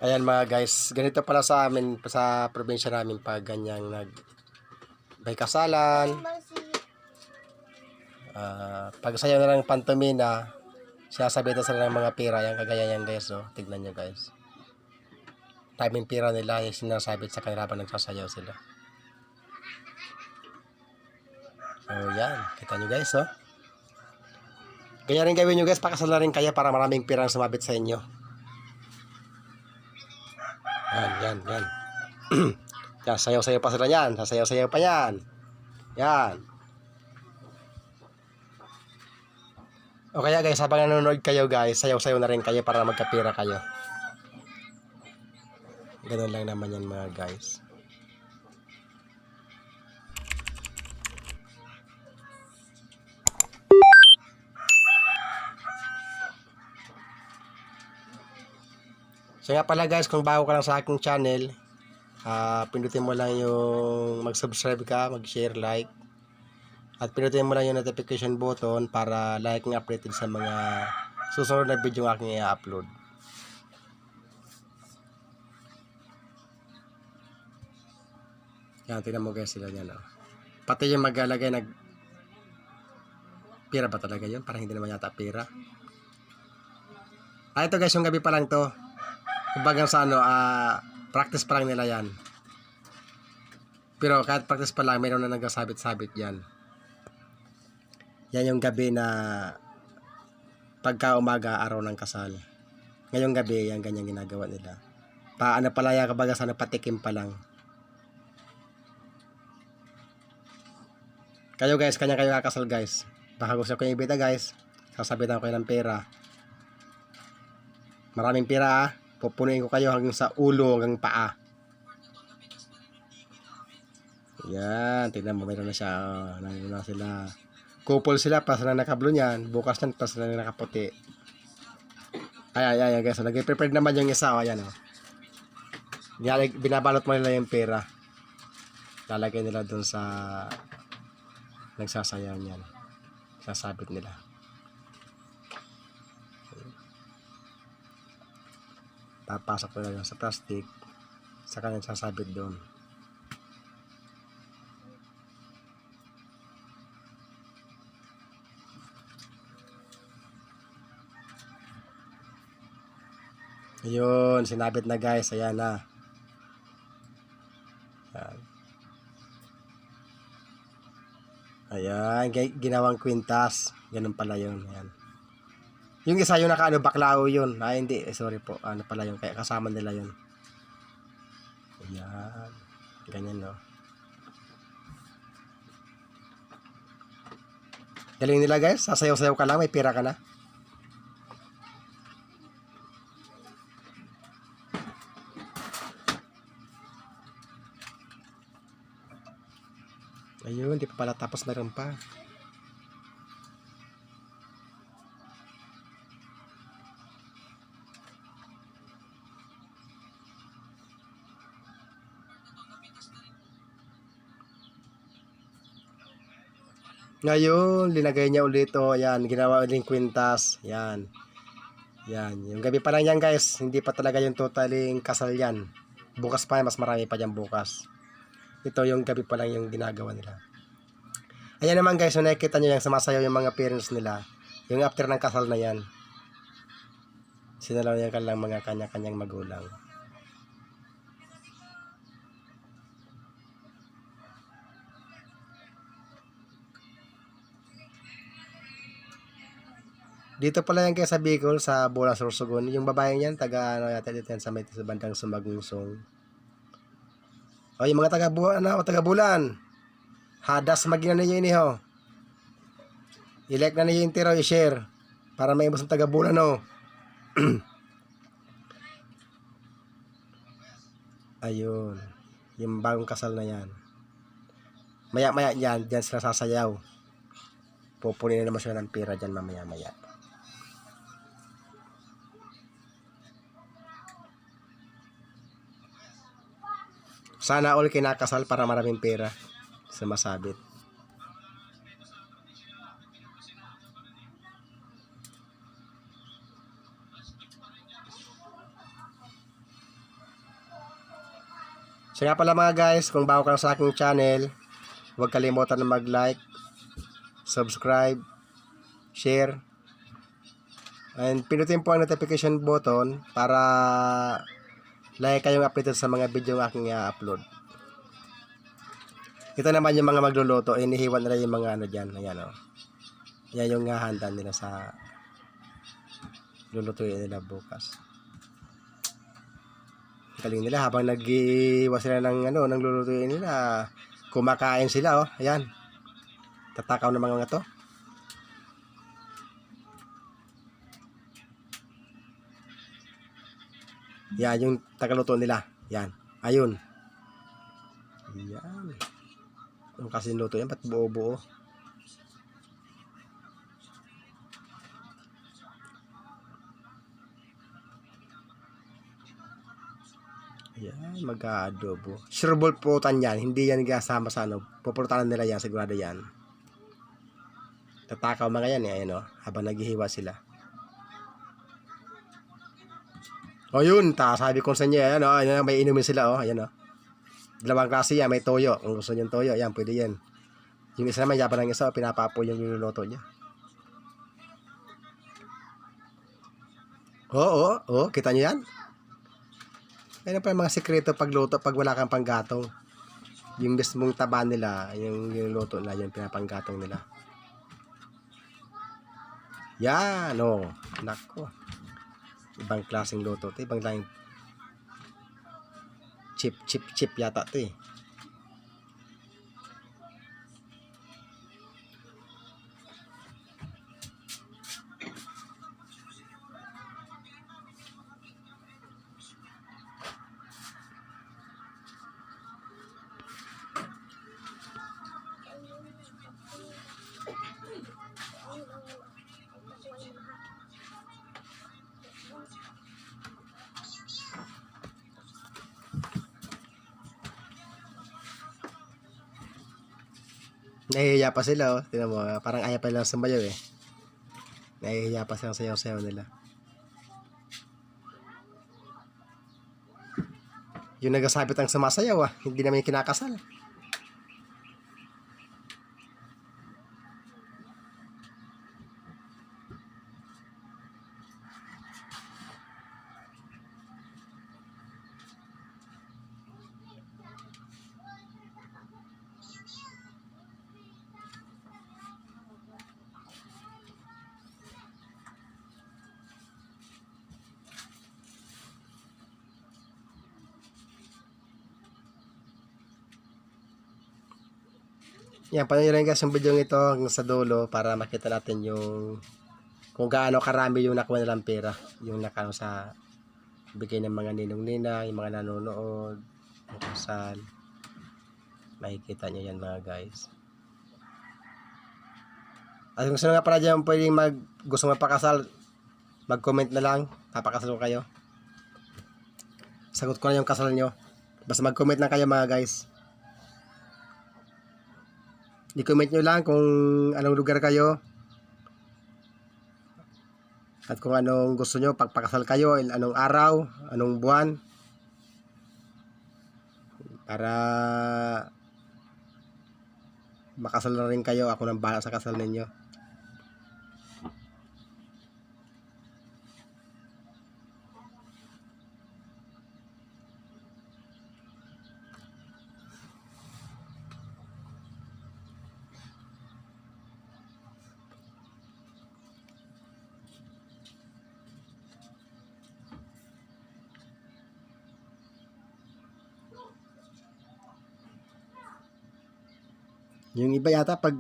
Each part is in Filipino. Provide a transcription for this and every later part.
Ayan mga guys, ganito pala sa amin, sa probinsya namin pag ganyang may kasalan, pag sayo na lang pantomina, sinasabitan sila ng mga pira, yan kagaya yan guys, oh. Tignan nyo guys. Daming pira nila yung sinasabit sa kanila habang nagsasayaw sila. So yan, kita nyo guys, oh. Ganyan rin gawin nyo guys, pakasal na rin kayo para maraming pira ang sumabit sa inyo. Yan. Yan, sayaw-sayaw pa sila yan. Sasayaw-sayaw pa yan. Yan. O kaya guys, habang nanonood kayo guys, sayaw-sayaw na rin kayo para magkapira kayo. Ganun lang naman yan mga guys. So nga pala guys, kung bago ka lang sa aking channel, pindutin mo lang yung mag-subscribe ka, mag-share, like. At pindutin mo lang yung notification button para like ng updated sa mga susunod na video ng aking i-upload. Yan, tingnan mo guys sila yan. Oh. Pati yung maglalagay pira ba talaga yun? Parang hindi naman yata pira. Ito guys, yung gabi pa lang to. Kumbaga sa practice pa lang nila yan. Pero kahit practice pa lang, mayroon na nagkasabit-sabit yan. Yan yung gabi na pagka umaga, araw ng kasal. Ngayong gabi, yan ganyan ginagawa nila. Paano pala yan, kumbaga sa patikim pa lang. Kayo guys, kanya-kayo kakasal guys. Baka gusto ko yung ibita guys, sasabitan ko kayo ng pera. Maraming pera pupunuin ko kayo hanggang sa ulo, hanggang paa. Yan, tignan mo, mayroon na siya. Nandun na sila. Couple sila, pas na nakablo niyan. Bukas na, pas na nakaputi. Ayan guys. Nag-prepared naman yung isa. Ayan o. Binabalot mo nila yung pera. Lalagay nila dun sa nagsasayaw niyan. Sasabit nila. Papasok nila sa plastic. Saka nagsasabit doon. Ayun, sinabit na guys. Ayan na. Ayan, ginawang kwintas. Ganun pala yun. Ayan. Yung isa yung naka baklao yun. Hindi, sorry po. Ano pala yun, kaya kasama nila yun. Ayan. Ganyan no. Galing nila guys. Sasayaw-sayaw ka lang, may pira ka na. Ayun, di pa pala tapos na rin pa. Ngayon, linagay niya ulit o. Ayan, ginawa ulit kwintas. Ayan. Yan. Yung gabi pa lang yan guys. Hindi pa talaga yung totaling kasal yan. Bukas pa, mas marami pa dyan bukas. Ito yung gabi pa lang yung ginagawa nila. Ayan naman guys, so nakikita nyo yung sumasayaw yung mga parents nila. Yung after ng kasal na yan. Sinalaw niya lang mga kanya-kanyang magulang. Dito pala yan guys sa Bicol, sa Bola Sorsogon. Yung babaeng yan, taga ano yata dito yan sa may sa bandang Sumagungsong. O yung mga taga-bulan na o taga-bulan. Hadas magina ninyo ini ho. I-like na ninyo yung tiro, i-share. Para may ibang taga-bulan ho. Ayun. Yung bagong kasal na yan. Maya-maya yan, dyan sila sasayaw. Pupunin na naman sila ng pera dyan mamaya-maya. Sana all kinakasal para maraming pera sa masabit. So nga pala mga guys, kung bago ka lang sa aking channel, huwag kalimutan na mag-like, subscribe, share, and pinutin po ang notification button para like kayong updated sa mga video ng aking i-upload. Ito naman yung mga magluluto, inihiwan nila yung mga ano dyan. Ayan o. Yan yung handa nila sa lulutuin nila bukas. Galing nila habang nag-iwas sila ng ano, ng lulutuin nila. Kumakain sila oh. Ayan. Tatakaw ng mga to. Yan yung tagaluto nila. Yan. Ayun. Yan. Yung kasi luto yan, ba't buo-buo? Yan, mag-adobo. Sureball putan yan, hindi yan kasama sa ano. Pupurtanan nila yan, sigurado yan. Tatakaw mga yan eh, ayun o, habang naghihiwa sila. O yun, sabi ko sa inyo, ayan o, ayan, may inumin sila o, ayan o. Dalawang klase yan, may toyo. Kung gusto nyo toyo, ayan, pwede yan. Yung isa naman, yaba ng isa, pinapapo yung niluluto niya. Oo, kita nyo yan? Ayun pa yung mga sikreto pagluto pag wala kang panggatong. Yung mismong taba nila, yung niluluto na, yung pinapanggatong nila. Yan, o. Nako. Ibang klaseng luto. Ito, ibang lang chip yata ito eh. Nahihiya pa sila oh. Tingnan mo, parang ayaw pa lang sumayaw eh. Nahihiya pa silang sayaw-sayaw nila. Yung nagasabit ang sumasayaw ah, hindi naman yung kinakasal. Yan, panoorin guys yung video ito hanggang sa dulo para makita natin yung kung gaano karami yung nakuha nilang pera. Yung nakano sa bigay ng mga ninong-nina, yung mga nanonood, yung kasal. Makikita nyo yan mga guys. At kung sino nga pala dyan pwedeng gusto magpakasal, mag-comment na lang, papakasal ko kayo. Sagot ko na yung kasal nyo. Basta mag-comment lang kayo mga guys. I-comment nyo lang kung anong lugar kayo at kung anong gusto nyo pagpakasal kayo, anong araw, anong buwan, para makasal na rin kayo. Ako nang bahala sa kasal ninyo. Yung iba yata pag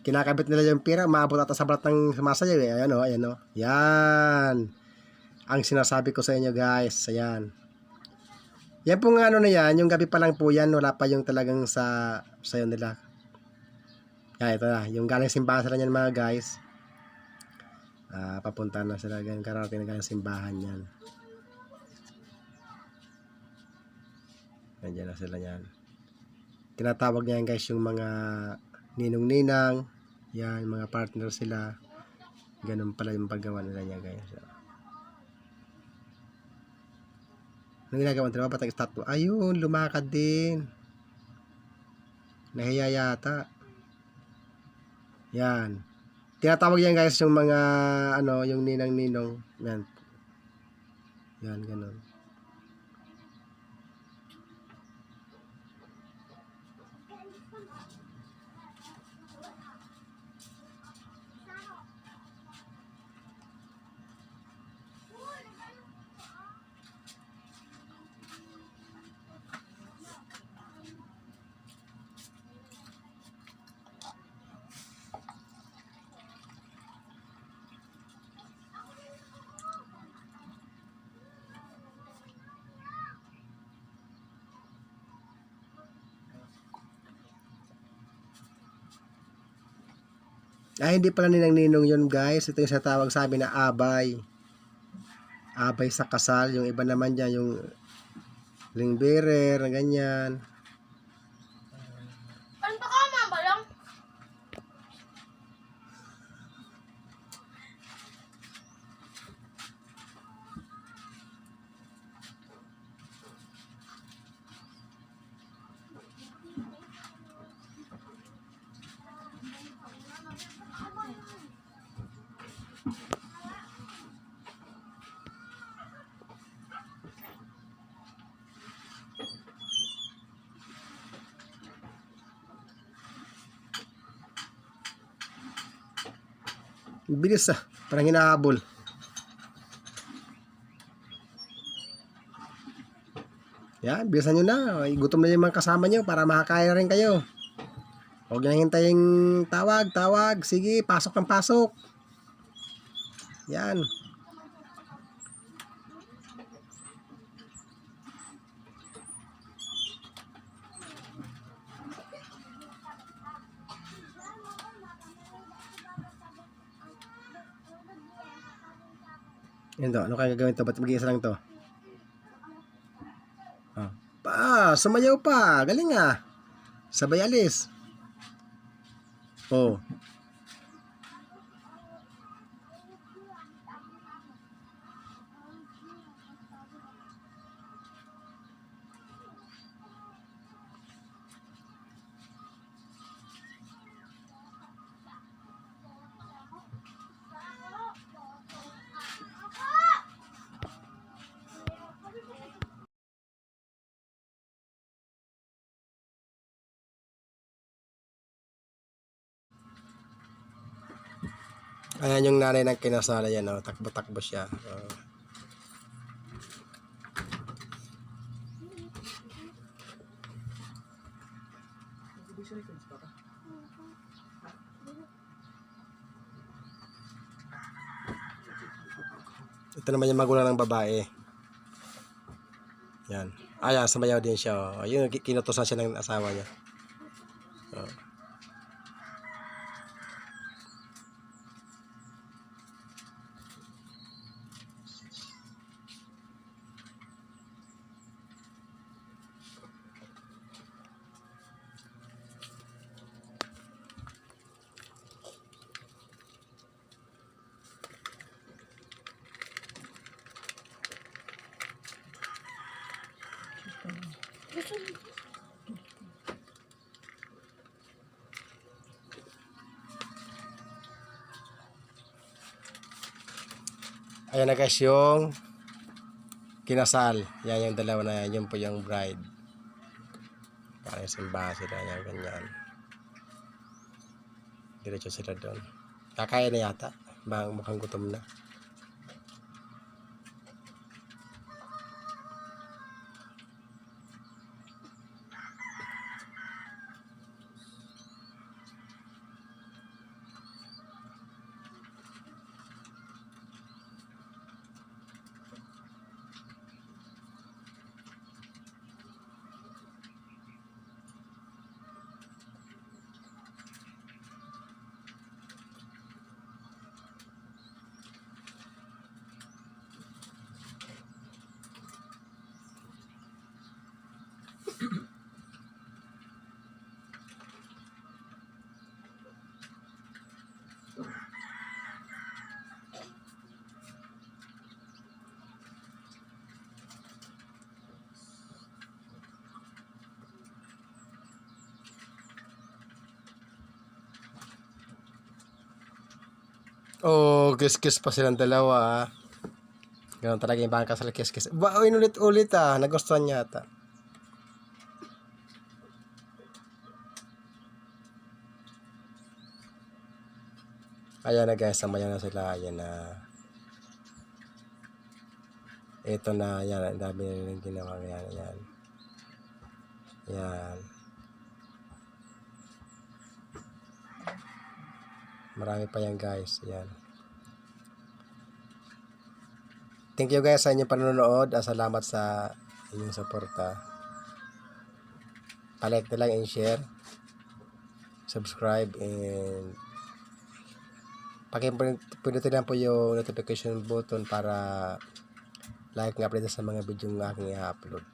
kinakabit nila yung pera, maabot ata sa balat ng sumasayaw eh. Ayan o, ayan o. Yan. Ang sinasabi ko sa inyo guys. Ayan. Yan po nga ano na yan. Yung gabi pa lang po yan. Wala pa yung talagang sayo nila. Yan, ito na. Yung galing simbahan sila yan mga guys. Papunta na sila. Ganyan karating na galing simbahan yan. Nandiyan na sila yan. Tinatawag niya guys yung mga ninong-ninang, yan, mga partner sila. Ganun pala yung paggawa nila niya guys. Anong ginagawa mo? Batang estatwa. Ayun, lumakad din. Nahiya yata. Yan. Tinatawag yan guys yung mga ano, yung ninang-ninong. Yan. Yan, ganun. Ay, hindi pala ninang-ninong yun guys. Ito yung sa tawag sa amin na abay. Abay sa kasal. Yung iba naman dyan, yung ring bearer, ganyan. Ano pa ka, mabalong? Bilis ah. Parang hinahabol. Yan, bilisan nyo na. Ay, gutom na yung mga kasama nyo para makakain rin kayo. Huwag nyo hintayin tawag. Sige, pasok ng pasok. Yan. Yan to. Ano kaya gagawin to? Ba't mag-iisa lang to? Sumayaw pa. Galing ah. Sabay alis. Oh. Ayan yung nanay ng kinasala yan, oh. Takbo-takbo siya. Oh. Ito naman yung magulang ng babae. Yan. Ayan, sumayaw din siya. Oh. Yung kinutusan siya ng asawa niya. Oh. Ayan na guys yung kinasal. Yan yung dalawa na yan. Yun po yung bride. Parang simbahan sila. Yan, ganyan. Diretso sila doon. Kakain na yata. Mukhang gutom na. Oh, kiss-kiss pa silang dalawa ah. Ganun talaga yung bang kasal, kiss-kiss. Ba, inulit-ulit ah. Nagustuhan niya ata. Ayan na guys, samayan na sila. Ayan na. Ito na, yan. Ang dami na rin ginawa. Ayan, ayan. Ayan. Marami pa yan guys. Ayan. Thank you guys sa inyong panonood. Salamat sa inyong suporta. Palike na lang and share. Subscribe and pindutin lang po yung notification button para like nga update sa mga video ng aking i-upload.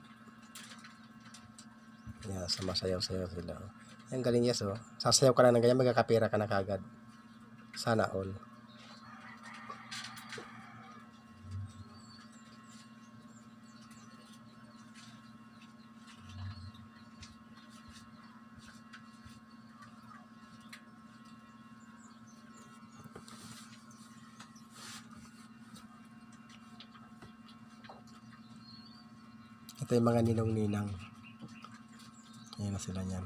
Yan, sumasayaw-sayaw sila. Ang galing yes oh. Sasayaw ka lang ng ganyan, magkakapira ka na kagad. Sana all. Ito yung mga ninong-ninang. Ayan na sila niyan.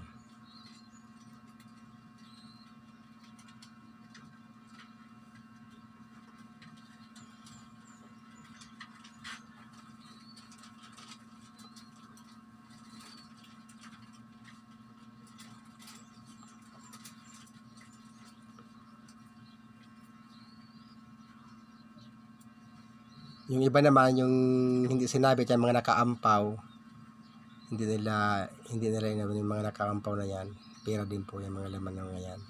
Yung iba naman, yung hindi sinabi yan, mga nakaampaw, hindi nila yung mga nakaampaw na yan. Pera din po yung mga laman ng mga yan.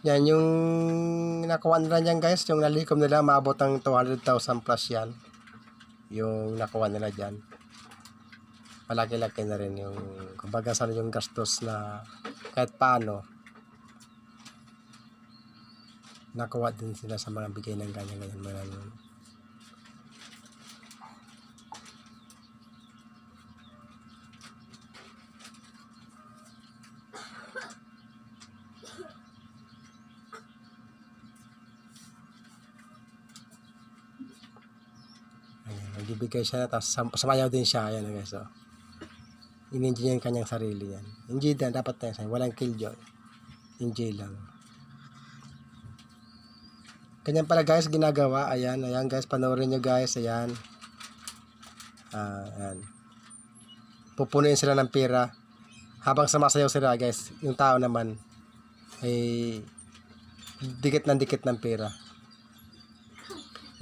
Yan, yung nakuha nila yan guys, yung nalikom nila, maabot ng 200,000 plus yan. Yung nakuha nila dyan. Malaki-laki na rin yung, kumbaga sa yung gastos na kahit paano, nakuha din sila sa mga bigay ng ganyan-ganyan mga yun. Nagbibigay siya, tapos samayaw din siya. Ayan guys, oh. In-enjoy niya yung kanyang sarili yan. Enjoy na, dapat tayo sa'yo. Walang killjoy. Enjoy lang. Ganyan pala guys, ginagawa. Ayan, ayan guys, panoorin nyo guys. Ayan. Ayan. Pupunuin sila ng pera. Habang sumasayaw sila guys, yung tao naman ay dikit ng pera.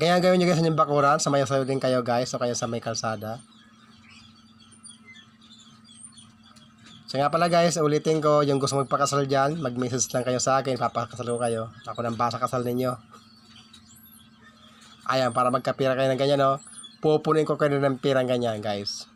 Kaya gawin nyo guys yung bakuran, samayaw-sayaw din kayo guys, o kaya sa may kalsada. So nga pala guys, ulitin ko, yung gusto magpakasal dyan, mag-message lang kayo sa akin, papakasal ko kayo. Ako nang basa kasal ninyo. Ayan, para magkapira kayo ng ganyan, no? Pupunin ko kayo ng pirang ganyan guys.